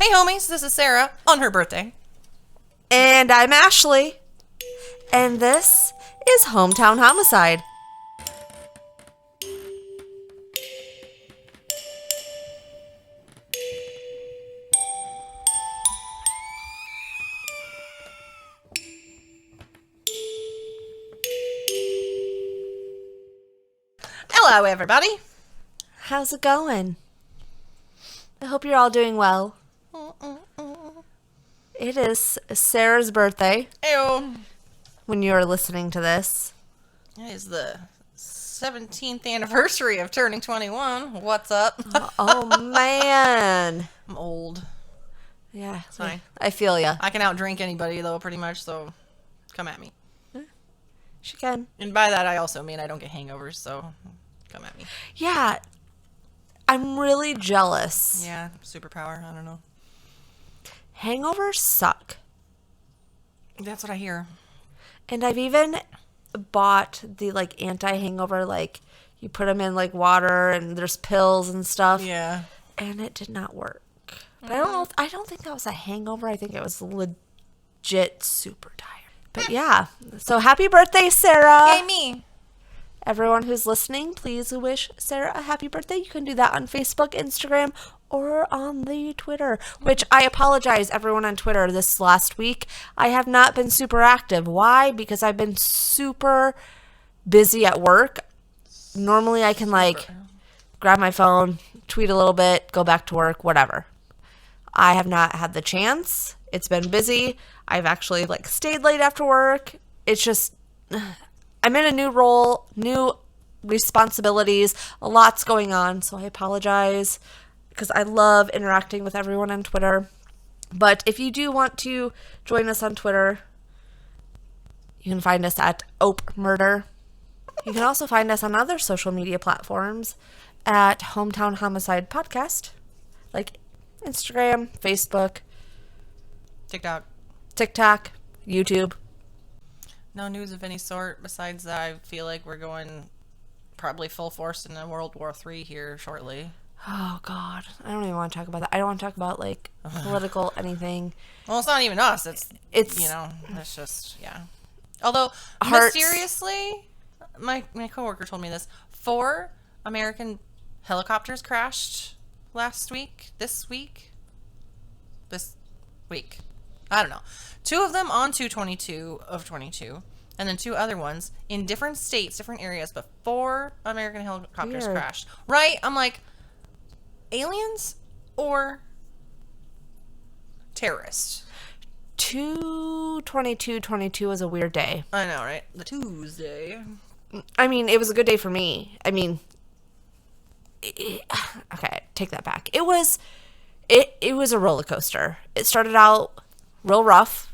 Hey homies, this is Sarah on her birthday. And I'm Ashley. And this is Hometown Homicide. Hello everybody. How's it going? I hope you're all doing well. It is Sarah's birthday Ew. when you're listening to this. It is the 17th anniversary of turning 21. What's up? Oh, man. I'm old. Yeah, Fine. I feel ya. I can outdrink anybody though, pretty much, so come at me. She can. And by that I also mean I don't get hangovers, so come at me. Yeah, I'm really jealous. Yeah, superpower, I don't know. Hangovers suck. That's what I hear. And I've even bought the anti-hangover, you put them in water and there's pills and stuff. Yeah. And it did not work. But I don't think that was a hangover. I think it was legit super tired. But yeah. So happy birthday, Sarah. Hey, me. Everyone who's listening, please wish Sarah a happy birthday. You can do that on Facebook, Instagram, or on the Twitter, which I apologize, everyone on Twitter, this last week. I have not been super active. Why? Because I've been super busy at work. Normally I can grab my phone, tweet a little bit, go back to work, whatever. I have not had the chance. It's been busy. I've actually stayed late after work. It's just, I'm in a new role, new responsibilities, a lot's going on, so I apologize because I love interacting with everyone on Twitter. But if you do want to join us on Twitter, you can find us at Ope Murder. You can also find us on other social media platforms at Hometown Homicide Podcast, like Instagram, Facebook, TikTok, YouTube. No news of any sort besides that I feel like we're going probably full force into World War III here shortly. Oh, God. I don't even want to talk about that. I don't want to talk about, political anything. Well, it's not even us. It's it's just, yeah. Although, mysteriously, my coworker told me this. 4 American helicopters crashed this week. I don't know. 2 of them on 2/22 of 22, and then 2 other ones in different states, different areas, but 4 American helicopters Weird. crashed. Right? I'm like, aliens or terrorists? 2/22/22 was a weird day. I know, right? The Tuesday. I mean, it was a good day for me. I mean, okay, take that back. It was a roller coaster. It started out real rough,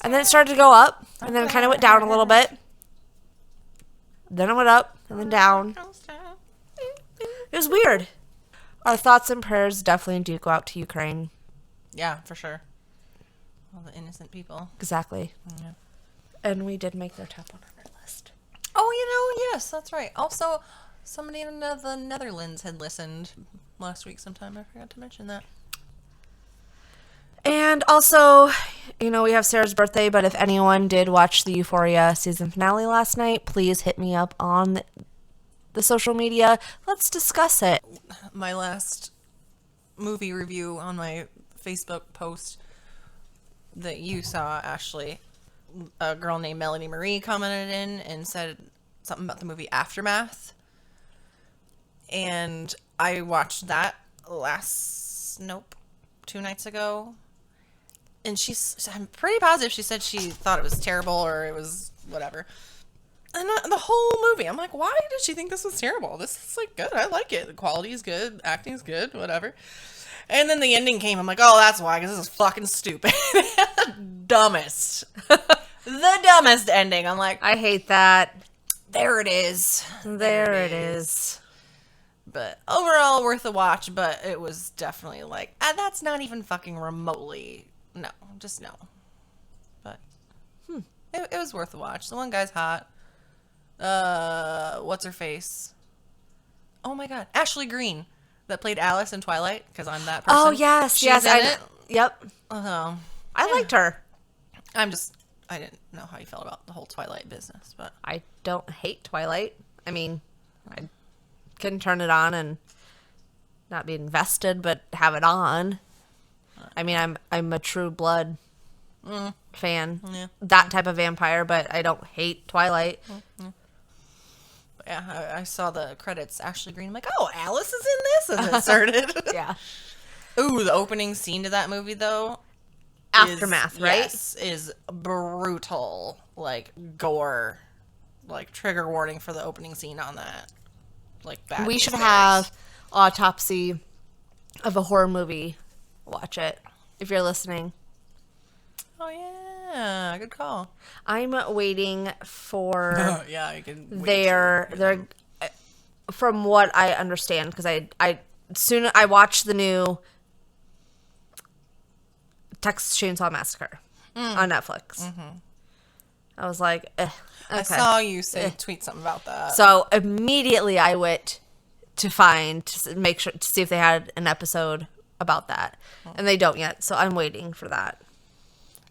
and then it started to go up, and then it kind of went down a little bit. Then it went up, and then down. It was weird. Our thoughts and prayers definitely do go out to Ukraine. Yeah, for sure. All the innocent people. Exactly. Yeah. And we did make their top 100 list. Oh, yes, that's right. Also, somebody in the Netherlands had listened last week sometime. I forgot to mention that. And also, we have Sarah's birthday, but if anyone did watch the Euphoria season finale last night, please hit me up on the social media. Let's discuss it. My last movie review on my Facebook post that you saw, Ashley, a girl named Melanie Marie commented in and said something about the movie Aftermath. And I watched that 2 nights ago. And I'm pretty positive she said she thought it was terrible or it was whatever. And the whole movie, I'm like, why did she think this was terrible? This is good. I like it. The quality is good. Acting is good. Whatever. And then the ending came. I'm like, oh, that's why, because this is fucking stupid. Dumbest. The dumbest ending. I'm like, I hate that. there it is. There it is. But overall, worth a watch. But it was definitely that's not even fucking remotely. No, just no. But it was worth a watch. The one guy's hot. What's her face? Oh my god, Ashley Greene. that played Alice in Twilight, because I'm that person. Oh, yes, She's yes. in it. Yep. Oh, I liked her. I didn't know how you felt about the whole Twilight business, but I don't hate Twilight. I mean, I can turn it on and not be invested, but have it on. I mean, I'm a True Blood fan. Yeah. That type of vampire, but I don't hate Twilight. yeah, I saw the credits. Ashley Greene. I'm like, oh, Alice is in this, and it started. Yeah. Ooh, the opening scene to that movie, though. Aftermath, right? Yes, is brutal. Like, gore. Like, trigger warning for the opening scene on that. Like, bad. We should have Autopsy of a Horror Movie. Watch it if you're listening. Oh, yeah. Good call. I'm waiting for yeah, I can wait their from what I understand, because I watched the new Texas Chainsaw Massacre on Netflix. Mm-hmm. I was like, okay. I saw you tweet something about that. So immediately I went to make sure to see if they had an episode about that, and they don't yet. So I'm waiting for that.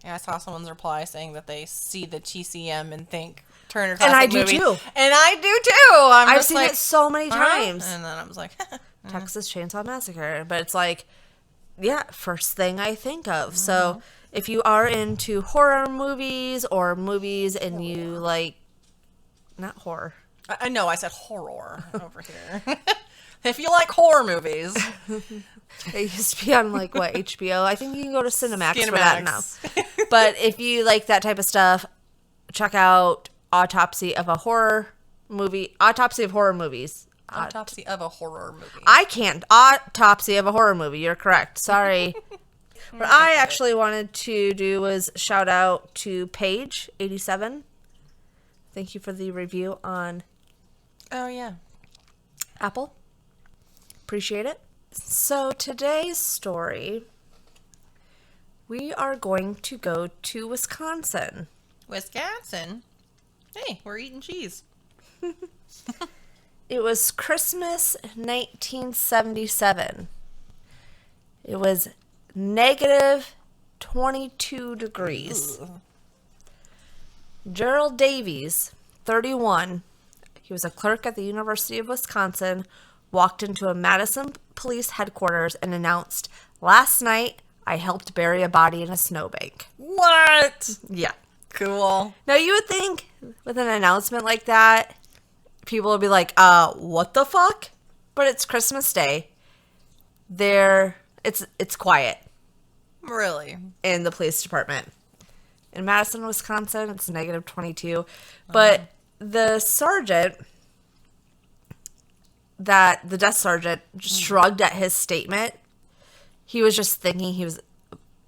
Yeah, I saw someone's reply saying that they see the TCM and think Turner And I Classic do movie. too. And I do too. I've seen it so many times. And then I was like, Texas Chainsaw Massacre. But it's like, yeah, first thing I think of. So if you are into horror movies or movies and you like, not horror. I know, I said horror over here. If you like horror movies. It used to be on like what, HBO? I think you can go to Cinemax for that now. Cinemax. But if you like that type of stuff, check out Autopsy of a Horror Movie. Autopsy of Horror Movies. Autopsy of a Horror Movie. I can't. Autopsy of a Horror Movie. You're correct. Sorry. What I actually wanted to do was shout out to Paige87. Thank you for the review on Oh, yeah. Apple. Appreciate it. So today's story, we are going to go to Wisconsin. Wisconsin? Hey, we're eating cheese. It was Christmas 1977. It was negative 22 degrees. Ugh. Gerald Davies, 31, he was a clerk at the University of Wisconsin, walked into a Madison police headquarters and announced, "Last night, I helped bury a body in a snowbank." What? Yeah. Cool. Now, you would think with an announcement like that, people would be like, what the fuck? But it's Christmas Day. It's quiet Really? in the police department. In Madison, Wisconsin, it's negative 22. But the sergeant, the desk sergeant, just shrugged at his statement. He was just thinking he was,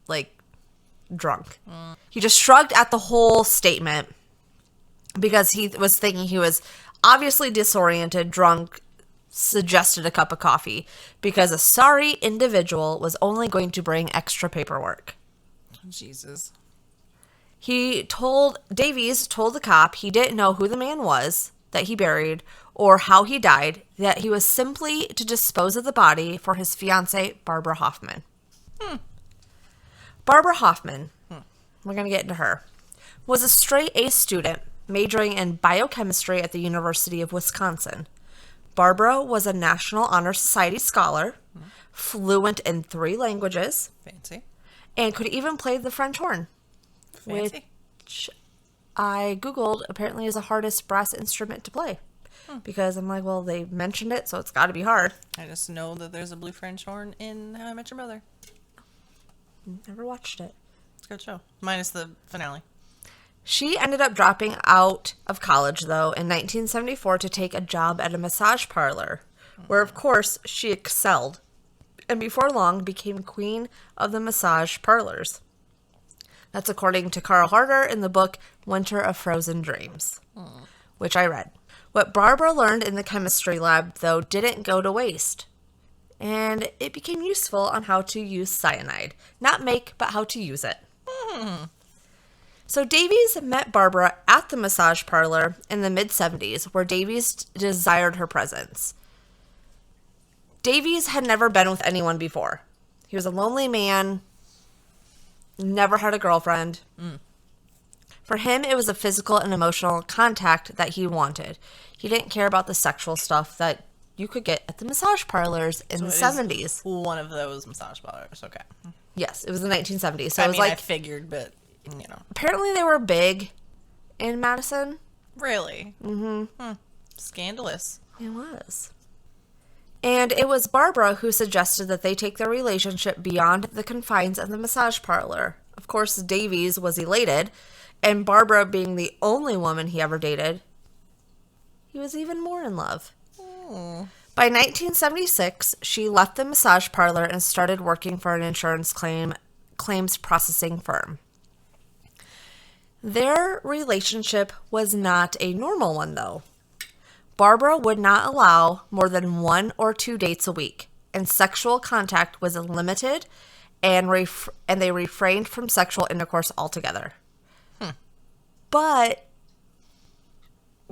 like, drunk. He just shrugged at the whole statement because he was thinking he was obviously disoriented, drunk, suggested a cup of coffee because a sorry individual was only going to bring extra paperwork. Jesus. Davies told the cop he didn't know who the man was that he buried or how he died, that he was simply to dispose of the body for his fiancée, Barbara Hoffman. Barbara Hoffman, we're going to get into her, was a straight A student majoring in biochemistry at the University of Wisconsin. Barbara was a National Honor Society scholar, fluent in 3 languages, Fancy. and could even play the French horn. Fancy. Which I Googled, apparently is the hardest brass instrument to play. Because I'm like, well, they mentioned it, so it's got to be hard. I just know that there's a blue French horn in How I Met Your Mother. Never watched it. It's a good show. Minus the finale. She ended up dropping out of college, though, in 1974 to take a job at a massage parlor, where, of course, she excelled, and before long became queen of the massage parlors. That's according to Carl Harder in the book Winter of Frozen Dreams, which I read. What Barbara learned in the chemistry lab, though, didn't go to waste, and it became useful on how to use cyanide. Not make, but how to use it. So Davies met Barbara at the massage parlor in the mid-70s, where Davies desired her presence. Davies had never been with anyone before. He was a lonely man, never had a girlfriend. For him, it was a physical and emotional contact that he wanted. He didn't care about the sexual stuff that you could get at the massage parlors in the 70s. One of those massage parlors. Okay. Yes, it was the 1970s. So I it was mean, like, I figured, but, you know. apparently they were big in Madison. Really? Mm-hmm. Scandalous. It was. And it was Barbara who suggested that they take their relationship beyond the confines of the massage parlor. Of course, Davies was elated, and Barbara being the only woman he ever dated, he was even more in love. By 1976, she left the massage parlor and started working for an insurance claims processing firm. Their relationship was not a normal one, though. Barbara would not allow more than 1 or 2 dates a week, and sexual contact was limited, and they refrained from sexual intercourse altogether. But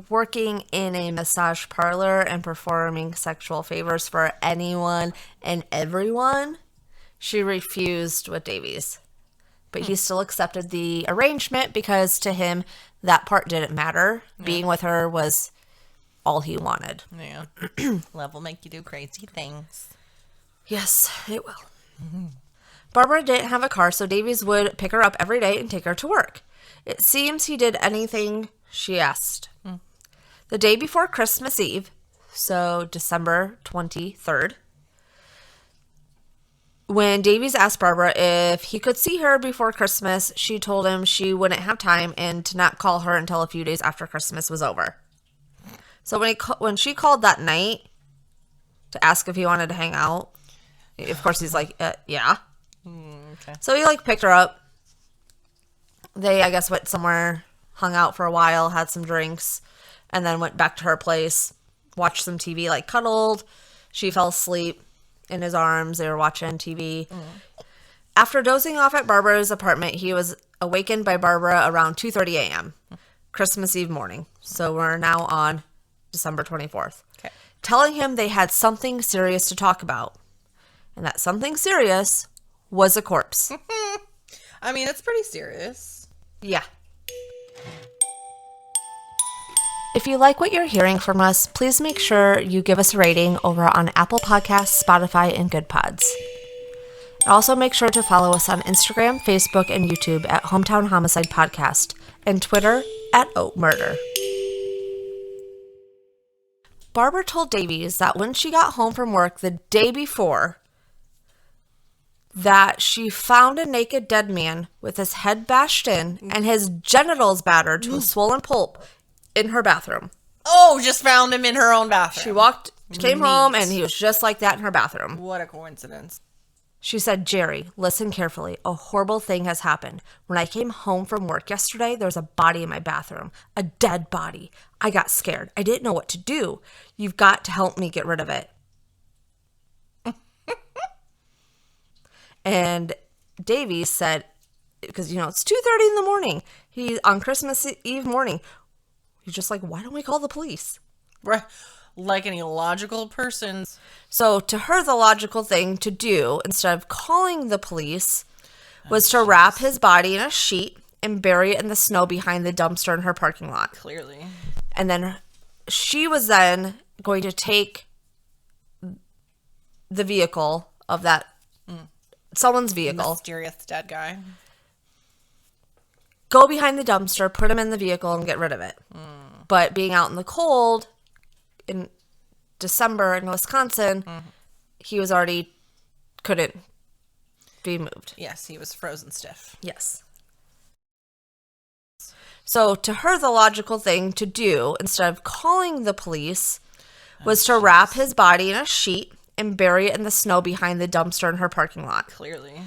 working in a massage parlor and performing sexual favors for anyone and everyone, she refused with Davies. But he still accepted the arrangement because to him, that part didn't matter. Yeah. Being with her was all he wanted. Yeah. Love will make you do crazy things. Yes, it will. Barbara didn't have a car, so Davies would pick her up every day and take her to work. It seems he did anything she asked. The day before Christmas Eve, so December 23rd, when Davies asked Barbara if he could see her before Christmas, she told him she wouldn't have time and to not call her until a few days after Christmas was over. So when she called that night to ask if he wanted to hang out, of course he's like, yeah. Okay. So he picked her up. They, I guess, went somewhere, hung out for a while, had some drinks, and then went back to her place, watched some TV, cuddled. She fell asleep in his arms. They were watching TV. After dozing off at Barbara's apartment, he was awakened by Barbara around 2:30 a.m., Christmas Eve morning. So we're now on December 24th. Okay. Telling him they had something serious to talk about. And that something serious was a corpse. I mean, it's pretty serious. Yeah. If you like what you're hearing from us, please make sure you give us a rating over on Apple Podcasts, Spotify, and Good Pods. Also make sure to follow us on Instagram, Facebook, and YouTube at Hometown Homicide Podcast and Twitter at Oat Murder. Barbara told Davies that when she got home from work the day before, that she found a naked dead man with his head bashed in and his genitals battered to a swollen pulp in her bathroom. Oh, just found him in her own bathroom. She came home and he was just like that in her bathroom. What a coincidence. She said, "Jerry, listen carefully. A horrible thing has happened. When I came home from work yesterday, there was a body in my bathroom. A dead body. I got scared. I didn't know what to do. You've got to help me get rid of it." And Davies said, because, it's 2:30 in the morning. He's on Christmas Eve morning. He's just like, why don't we call the police? Right. Like any logical person. So to her, the logical thing to do, instead of calling the police, was to wrap his body in a sheet and bury it in the snow behind the dumpster in her parking lot. Clearly. And then she was then going to take the vehicle of that, someone's vehicle. Mysterious dead guy. Go behind the dumpster, put him in the vehicle, and get rid of it. But being out in the cold in December in Wisconsin, he was already couldn't be moved. Yes, he was frozen stiff. Yes. So to her, the logical thing to do, instead of calling the police, was to wrap his body in a sheet and bury it in the snow behind the dumpster in her parking lot. Clearly.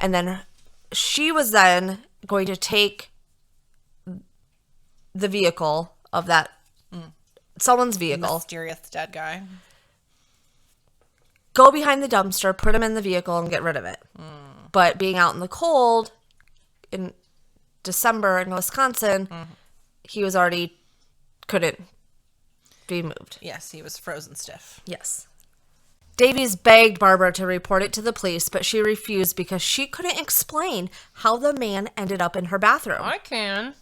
And then she was then going to take the vehicle of that, someone's vehicle. Mysterious dead guy. Go behind the dumpster, put him in the vehicle, and get rid of it. But being out in the cold in December in Wisconsin, he was already couldn't be moved. Yes, he was frozen stiff. Yes. Davies begged Barbara to report it to the police, but she refused because she couldn't explain how the man ended up in her bathroom. I can.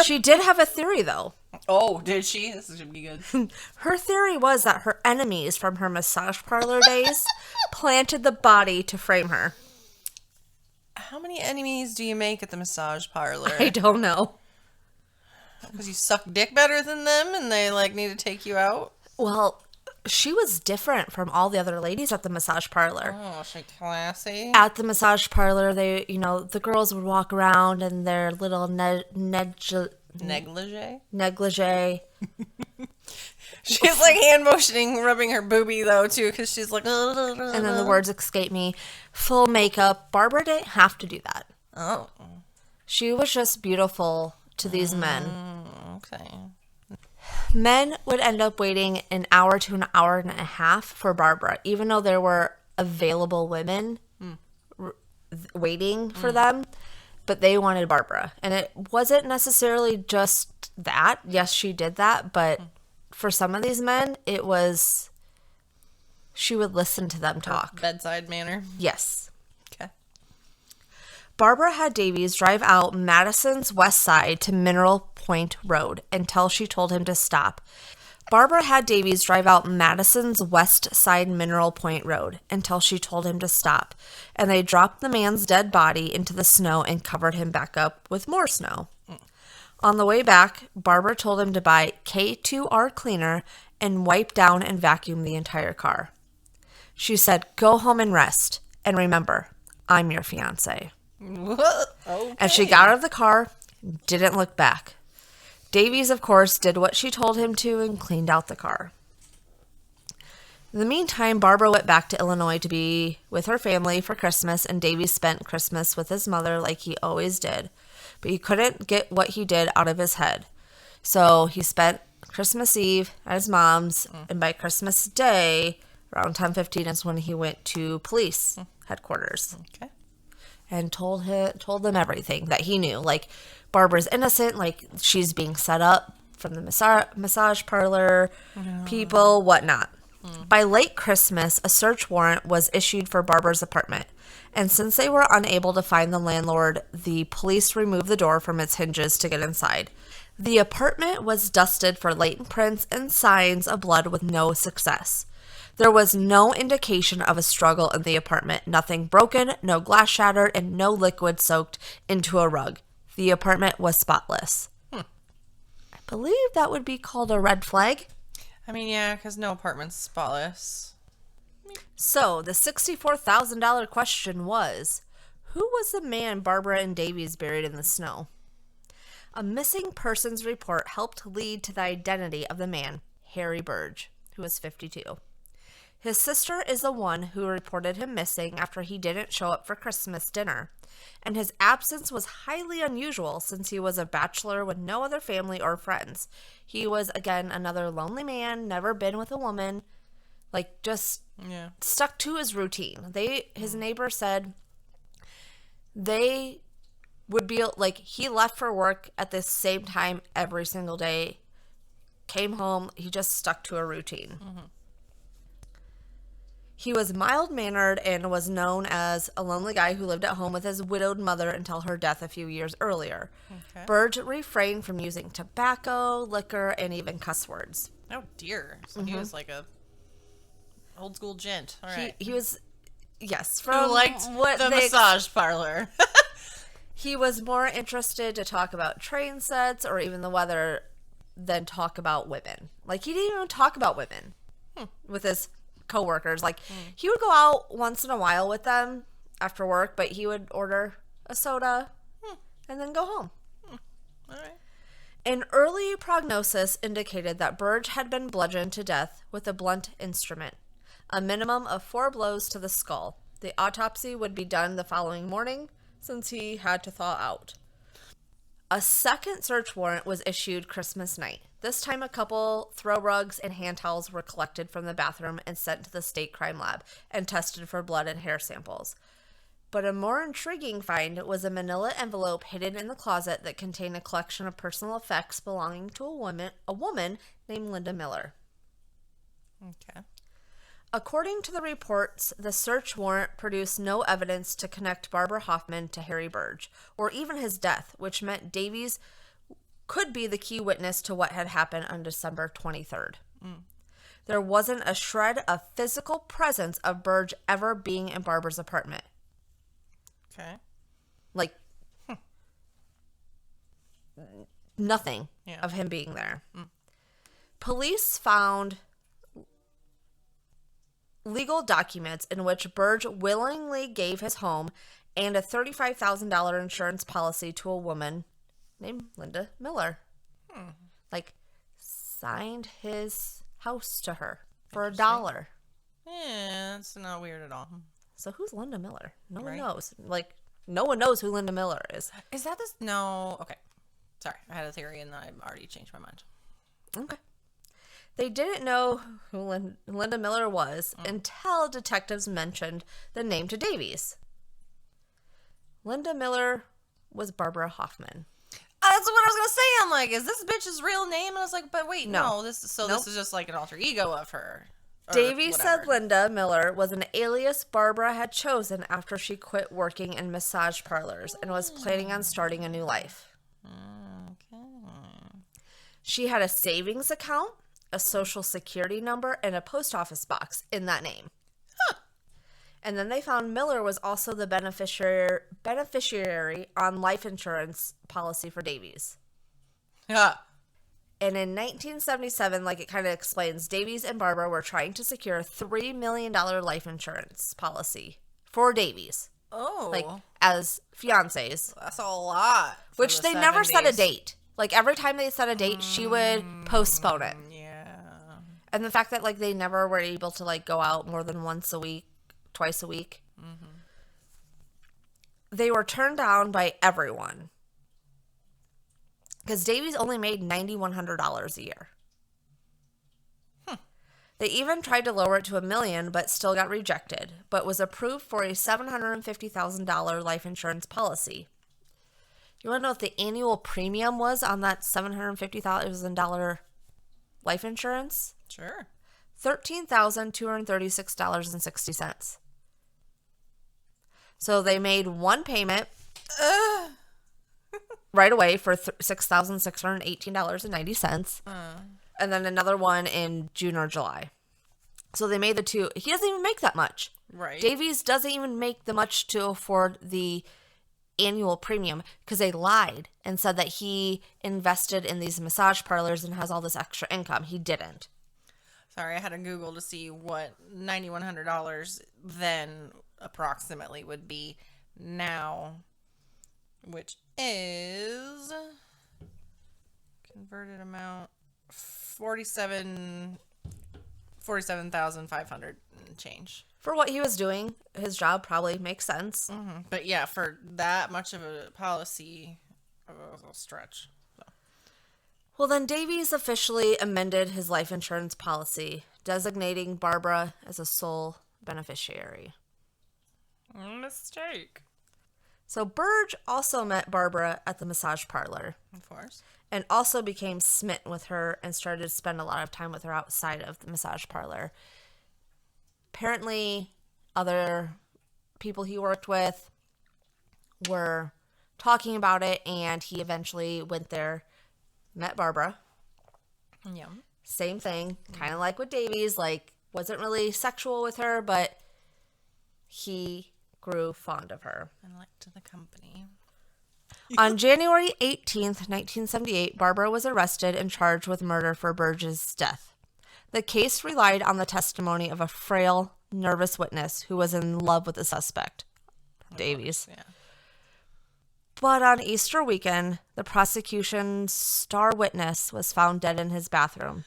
She did have a theory, though. Oh, did she? This should be good. Her theory was that her enemies from her massage parlor days planted the body to frame her. How many enemies do you make at the massage parlor? I don't know. Because you suck dick better than them and they, like, need to take you out? Well, she was different from all the other ladies at the massage parlor. Oh, she classy. At the massage parlor, they, the girls would walk around in their little negligee. She's like hand motioning, rubbing her boobie though too, because she's like, and then the words escape me. Full makeup. Barbara didn't have to do that. Oh, she was just beautiful to these men. Okay. Men would end up waiting an hour to an hour and a half for Barbara, even though there were available women waiting for them. But they wanted Barbara. And it wasn't necessarily just that. Yes, she did that. But for some of these men, it was she would listen to them talk. Bedside manner. Yes. Okay. Barbara had Davies drive out Madison's west side to Mineral Point Road until she told him to stop. Barbara had Davies drive out Madison's west side Mineral Point Road until she told him to stop, and they dropped the man's dead body into the snow and covered him back up with more snow. On the way back, Barbara told him to buy K2R cleaner and wipe down and vacuum the entire car. She said, "Go home and rest, and remember, I'm your fiancé." Okay. And she got out of the car, didn't look back. Davies, of course, did what she told him to and cleaned out the car. In the meantime, Barbara went back to Illinois to be with her family for Christmas, and Davies spent Christmas with his mother like he always did. But he couldn't get what he did out of his head. So he spent Christmas Eve at his mom's, and by Christmas Day, around 10:15, is when he went to police headquarters. Okay. And told them everything that he knew. Like, Barbara's innocent, like, she's being set up from the massage parlor, people, whatnot. By late Christmas, a search warrant was issued for Barbara's apartment. And since they were unable to find the landlord, the police removed the door from its hinges to get inside. The apartment was dusted for latent prints and signs of blood with no success. There was no indication of a struggle in the apartment. Nothing broken, no glass shattered, and no liquid soaked into a rug. The apartment was spotless. I believe that would be called a red flag. I mean, yeah, because no apartment's spotless. So, the $64,000 question was, who was the man Barbara and Davies buried in the snow? A missing persons report helped lead to the identity of the man, Harry Burge, who was 52. His sister is the one who reported him missing after he didn't show up for Christmas dinner, and his absence was highly unusual since he was a bachelor with no other family or friends. He was, again, another lonely man, never been with a woman, like, just stuck to his routine. His neighbor said they would be, like, he left for work at the same time every single day, came home, he just stuck to a routine. He was mild-mannered and was known as a lonely guy who lived at home with his widowed mother until her death a few years earlier. Okay. Burge refrained from using tobacco, liquor, and even cuss words. Oh, dear. So he was like a old-school gent. All right. He was, yes. Who liked the massage parlor. He was more interested to talk about train sets or even the weather than talk about women. Like, he didn't even talk about women with his co-workers. Like, he would go out once in a while with them after work, but he would order a soda and then go home. All right. An early prognosis indicated that Burge had been bludgeoned to death with a blunt instrument, a minimum of 4 blows to the skull. The autopsy would be done the following morning since he had to thaw out. A second search warrant was issued Christmas night. This time, a couple throw rugs and hand towels were collected from the bathroom and sent to the state crime lab and tested for blood and hair samples. But a more intriguing find was a manila envelope hidden in the closet that contained a collection of personal effects belonging to a woman named Linda Miller. Okay. According to the reports, the search warrant produced no evidence to connect Barbara Hoffman to Harry Burge, or even his death, which meant Davies could be the key witness to what had happened on December 23rd. There wasn't a shred of physical presence of Burge ever being in Barbara's apartment. Okay. Like, nothing of him being there. Police found legal documents in which Burge willingly gave his home and a $35,000 insurance policy to a woman named Linda Miller. Like, signed his house to her for $1. Yeah, it's not weird at all. So who's Linda Miller? No one knows. Like, no one knows who Linda Miller is. Is that this? No. Okay. Sorry. I had a theory and I've already changed my mind. Okay. They didn't know who Linda Miller was until detectives mentioned the name to Davies. Linda Miller was Barbara Hoffman. That's what I was going to say. I'm like, is this bitch's real name? And I was like, but wait, no. This is just like an alter ego of her. Davies said Linda Miller was an alias Barbara had chosen after she quit working in massage parlors and was planning on starting a new life. Okay. She had a savings account, a social security number, and a post office box in that name. And then they found Miller was also the beneficiary on life insurance policy for Davies. Yeah. And in 1977, like it kind of explains, Davies and Barbara were trying to secure a $3 million life insurance policy for Davies. Oh. Like, as fiancés. That's a lot. Which they never set a date. Like, every time they set a date, she would postpone it. Yeah. And the fact that, like, they never were able to, like, go out more than once a week, twice a week. They were turned down by everyone. Because Davies only made $9,100 a year. They even tried to lower it to $1 million, but still got rejected, but was approved for a $750,000 life insurance policy. You want to know what the annual premium was on that $750,000 life insurance? Sure. $13,236.60. So they made one payment right away for $6,618.90. And then another one in June or July. So they made the two. He doesn't even make that much. Right. Davies doesn't even make the much to afford the annual premium because they lied and said that he invested in these massage parlors and has all this extra income. He didn't. Sorry, I had to Google to see what $9,100 then approximately would be now, which is converted amount 47,500 and change. For what he was doing, his job probably makes sense. But yeah, for that much of a policy, it was a stretch. So. Well, then Davies officially amended his life insurance policy, designating Barbara as a sole beneficiary. Mistake. So Burge also met Barbara at the massage parlor. Of course. And also became smitten with her and started to spend a lot of time with her outside of the massage parlor. Apparently, other people he worked with were talking about it, and he eventually went there, met Barbara. Yeah. Same thing, kind of like with Davies, like, wasn't really sexual with her, but he grew fond of her. And liked the company. On January 18th, 1978, Barbara was arrested and charged with murder for Burge's death. The case relied on the testimony of a frail, nervous witness who was in love with the suspect, Davies. Yeah. But on Easter weekend, the prosecution's star witness was found dead in his bathroom.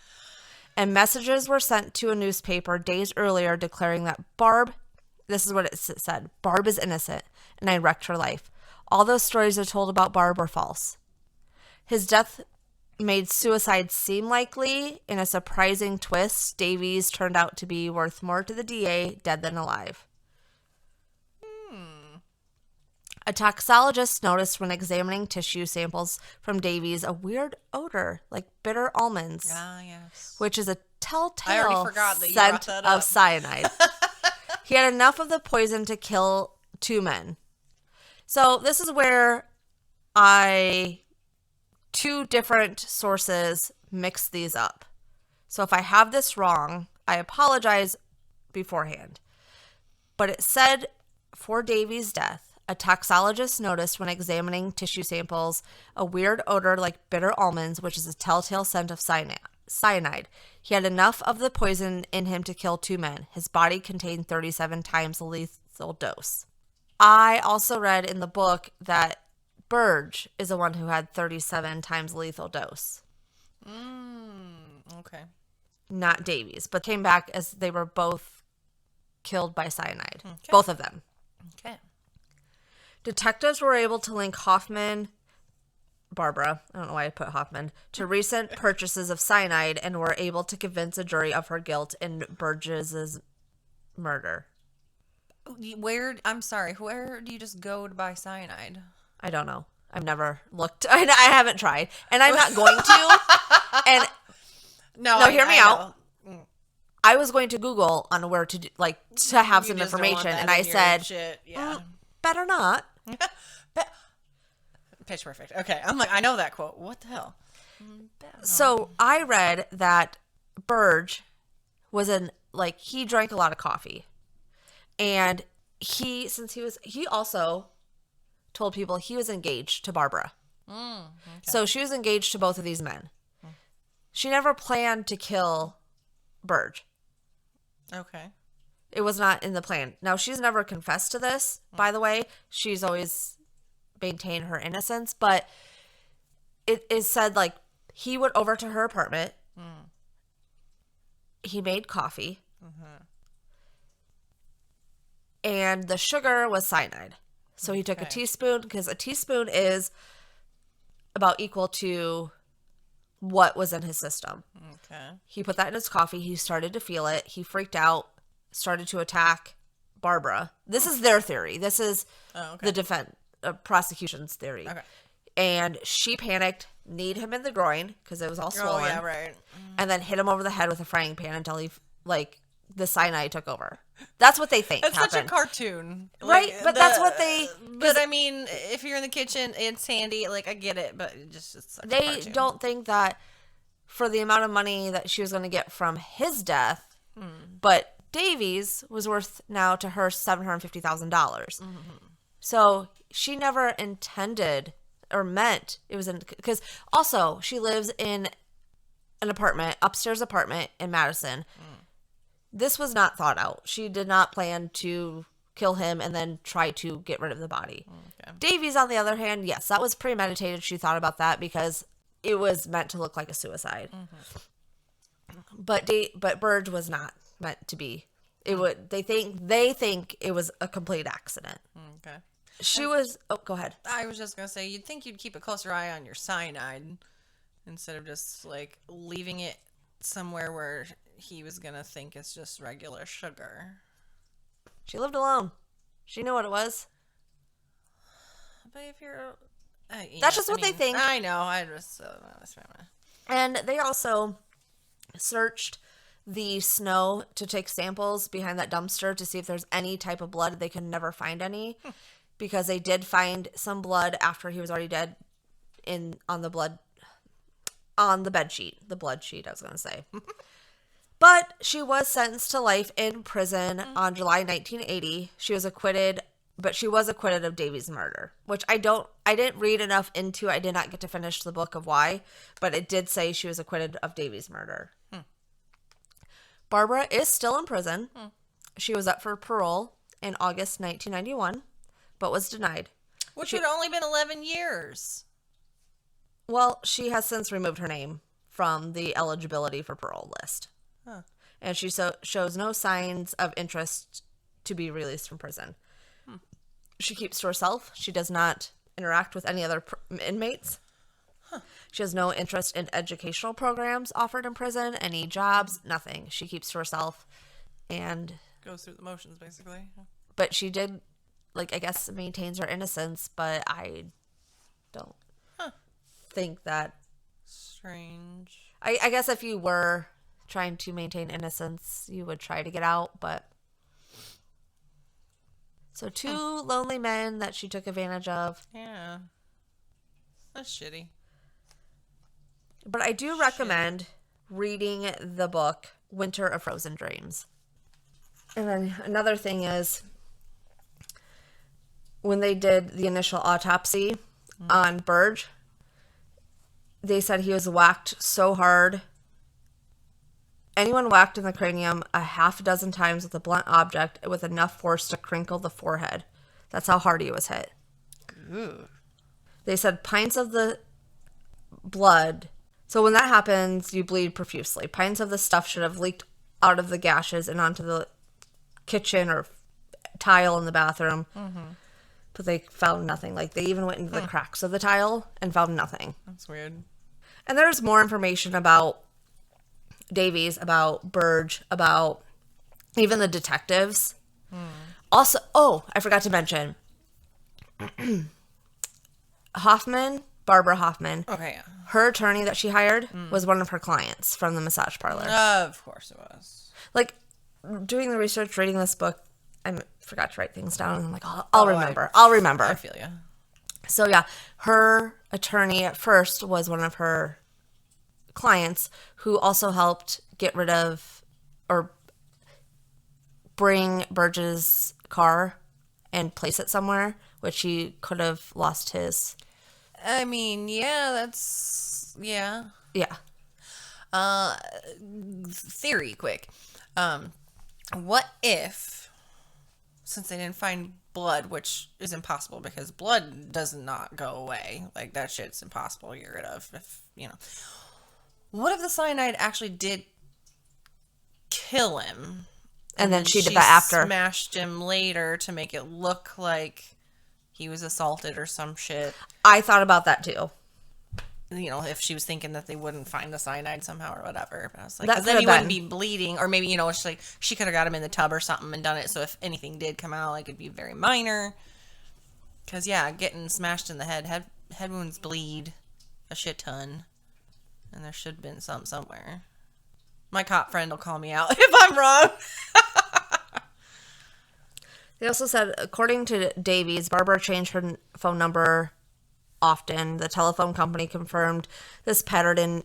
And messages were sent to a newspaper days earlier declaring that this is what it said, Barb is innocent, and I wrecked her life. All those stories are told about Barb are false. His death made suicide seem likely. In a surprising twist, Davies turned out to be worth more to the DA dead than alive. A toxologist noticed when examining tissue samples from Davies a weird odor, like bitter almonds. Ah, yes. Which is a telltale I already forgot that you brought scent that of up. cyanide. He had enough of the poison to kill 2 men. So this is where 2 different sources mix these up. So if I have this wrong, I apologize beforehand. But it said for Davy's death, a toxologist noticed when examining tissue samples a weird odor like bitter almonds, which is a telltale scent of cyanide. He had enough of the poison in him to kill 2 men. His body contained 37 times the lethal dose. I also read in the book that Burge is the one who had 37 times lethal dose. Okay. Not Davies, but came back as they were both killed by cyanide. Okay. Both of them. Okay. Detectives were able to link Barbara, I don't know why I put Hoffman, to recent purchases of cyanide and were able to convince a jury of her guilt in Burgess' murder. I'm sorry, where do you just go to buy cyanide? I don't know. I've never looked. I haven't tried. And I'm not going to. And No, hear me out. know. I was going to Google on where to to have You some just don't want information, that and I in your said, shit. Yeah. better not. Pitch perfect. Okay, I'm like, I know that quote. What the hell? So I read that Burge was he drank a lot of coffee, and he also told people he was engaged to Barbara. Okay. So she was engaged to both of these men. She never planned to kill Burge. Okay. It was not in the plan. Now, she's never confessed to this, by the way. She's always maintained her innocence, but it is said, he went over to her apartment. He made coffee. And the sugar was cyanide. So he took a teaspoon, because a teaspoon is about equal to what was in his system. Okay. He put that in his coffee. He started to feel it. He freaked out, started to attack Barbara. This is their theory. This is the prosecution's theory. Okay. And she panicked, kneed him in the groin because it was all swollen. Oh, yeah, right. And then hit him over the head with a frying pan until the cyanide took over. That's what they think That's happened. such a cartoon. Right? But that's what they... But I mean, if you're in the kitchen, it's handy. I get it, but it's such a They cartoon. don't think that for the amount of money that she was going to get from his death, but Davies was worth now to her $750,000. So she intended or meant it was because also she lives in an upstairs apartment in Madison. This was not thought out. She did not plan to kill him and then try to get rid of the body. Okay. Davies, on the other hand, yes, that was premeditated. She thought about that because it was meant to look like a suicide. But Burge was not meant to be. It would. They think it was a complete accident. Okay. She was. Oh, go ahead. I was just gonna say, you'd think you'd keep a closer eye on your cyanide instead of just leaving it somewhere where he was gonna think it's just regular sugar. She lived alone. She knew what it was. But if you're, That's just what they think. I know. I just. And they also searched the snow to take samples behind that dumpster to see if there's any type of blood. They could never find any because they did find some blood after he was already dead on the bed sheet. The blood sheet, I was going to say. But she was sentenced to life in prison on July 1980. She was acquitted, but she was acquitted of Davy's murder, which I didn't read enough into. I did not get to finish the book of why, but it did say she was acquitted of Davy's murder. Barbara is still in prison. She was up for parole in August 1991, but was denied. Which would have only been 11 years. Well, she has since removed her name from the eligibility for parole list. And she shows no signs of interest to be released from prison. She keeps to herself. She does not interact with any other inmates. She has no interest in educational programs offered in prison, any jobs, nothing. She keeps to herself and... Goes through the motions, basically. But she did, I guess, maintains her innocence, but I don't think that... Strange. I guess if you were trying to maintain innocence, you would try to get out, but... So 2 lonely men that she took advantage of. Yeah. That's shitty. But I do recommend reading the book Winter of Frozen Dreams. And then another thing is, when they did the initial autopsy on Burge, they said he was whacked so hard. Anyone whacked in the cranium a half a dozen times with a blunt object with enough force to crinkle the forehead. That's how hard he was hit. Ooh. They said pints of the blood. So when that happens, you bleed profusely. Pints of the stuff should have leaked out of the gashes and onto the kitchen or tile in the bathroom. Mm-hmm. But they found nothing. Like, they even went into the cracks of the tile and found nothing. That's weird. And there's more information about Davies, about Burge, about even the detectives. Also, I forgot to mention Hoffman, Barbara Hoffman. Okay, yeah. Her attorney that she hired was one of her clients from the massage parlor. Of course it was. Like, doing the research, reading this book, I forgot to write things down, and I'm like, I'll remember. I'll remember. I feel you. So, yeah, her attorney at first was one of her clients who also helped get rid of or bring Burge's car and place it somewhere, which he could have lost his. I mean, yeah, that's... Yeah. Yeah. Theory, quick. What if, since they didn't find blood, which is impossible because blood does not go away. Like, that shit's impossible to get rid of. If, what if the cyanide actually did kill him? And then she did that after. Smashed him later to make it look like he was assaulted or some shit. I thought about that too. If she was thinking that they wouldn't find the cyanide somehow or whatever. But I was like, That because then could he have wouldn't been. be bleeding. Or maybe, it's like she could have got him in the tub or something and done it. So if anything did come out, like, it'd be very minor. Because, yeah, getting smashed in the head wounds bleed a shit ton. And there should have been some somewhere. My cop friend will call me out if I'm wrong. They also said, according to Davies, Barbara changed her phone number often. The telephone company confirmed this pattern. In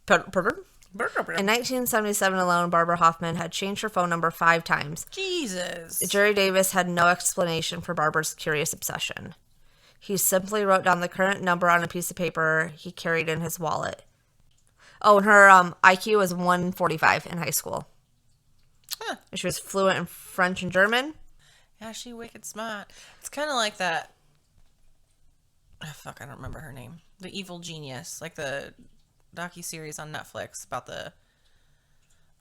1977 alone, Barbara Hoffman had changed her phone number 5 times. Jesus. Jerry Davis had no explanation for Barbara's curious obsession. He simply wrote down the current number on a piece of paper he carried in his wallet. Oh, and her IQ was 145 in high school. Huh. She was fluent in French and German. Yeah, she wicked smart. It's kind of like that. Oh, fuck, I don't remember her name. The Evil Genius, like the docuseries on Netflix about the.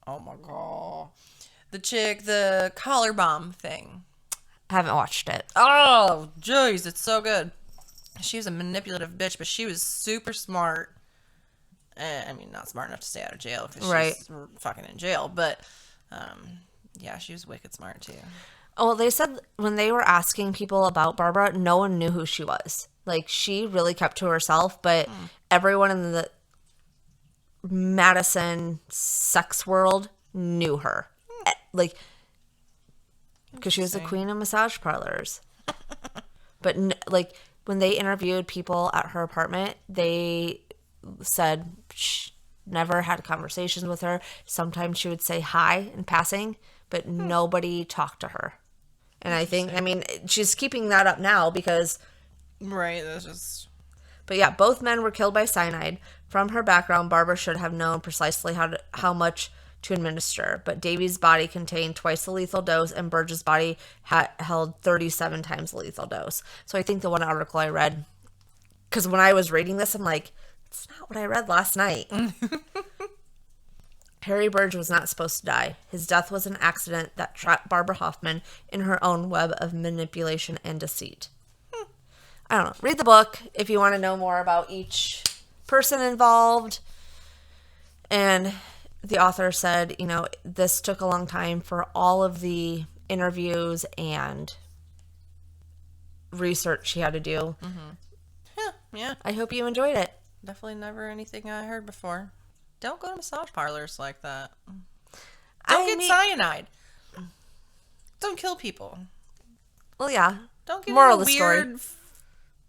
Oh my god, the chick, the collar bomb thing. I haven't watched it. Oh, jeez, it's so good. She was a manipulative bitch, but she was super smart. I mean, not smart enough to stay out of jail because she's fucking in jail, but. Yeah, she was wicked smart too. Oh, they said when they were asking people about Barbara, no one knew who she was. Like, she really kept to herself, but everyone in the Madison sex world knew her. Like, because she was the queen of massage parlors. But, like, when they interviewed people at her apartment, they said never had conversations with her. Sometimes she would say hi in passing, but nobody talked to her. And I think, I mean, she's keeping that up now because... Right, that's just... But yeah, both men were killed by cyanide. From her background, Barbara should have known precisely how much to administer. But Davies' body contained twice the lethal dose, and Burge's body held 37 times the lethal dose. So I think the one article I read... Because when I was reading this, I'm like... It's not what I read last night. Harry Burge was not supposed to die. His death was an accident that trapped Barbara Hoffman in her own web of manipulation and deceit. I don't know. Read the book if you want to know more about each person involved. And the author said, this took a long time for all of the interviews and research she had to do. Mm-hmm. Yeah. I hope you enjoyed it. Definitely never anything I heard before. don't go to massage parlors like that. Don't get cyanide. Don't kill people. Well, yeah. Don't get Moral in a of the story. weird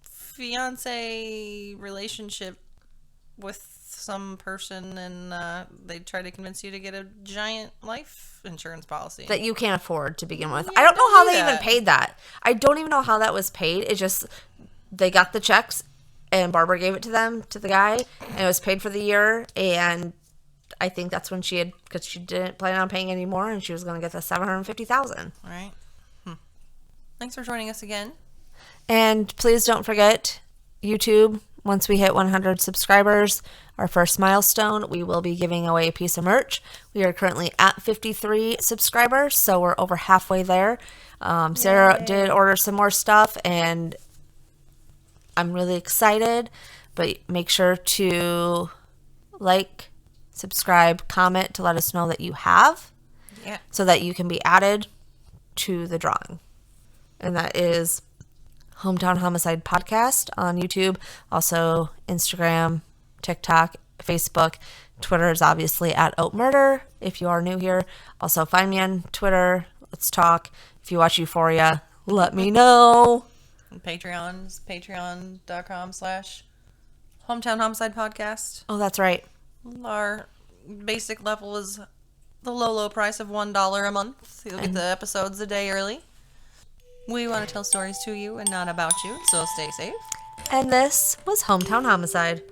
fiance relationship with some person and they try to convince you to get a giant life insurance policy That you can't afford to begin with. Yeah, I don't know how do they even that. paid that. I don't even know how that was paid. It just, they got the checks and Barbara gave it to them, to the guy, and it was paid for the year. And I think that's when because she didn't plan on paying anymore and she was going to get the $750,000. All right. Thanks for joining us again. And please don't forget YouTube. Once we hit 100 subscribers, our first milestone, we will be giving away a piece of merch. We are currently at 53 subscribers, so we're over halfway there. Sarah did order some more stuff, and I'm really excited. But make sure to like, subscribe, comment to let us know that you have, so that you can be added to the drawing. And that is Hometown Homicide Podcast on YouTube, also Instagram, TikTok, Facebook. Twitter is obviously at Oat Murder if you are new here. Also find me on Twitter. Let's talk. If you watch Euphoria, let me know. And Patreon's patreon.com/Hometown Homicide Podcast. Oh, that's right. Our basic level is the low price of $1 a month. You'll get the episodes a day early. We want to tell stories to you and not about you, so stay safe. And this was Hometown Homicide.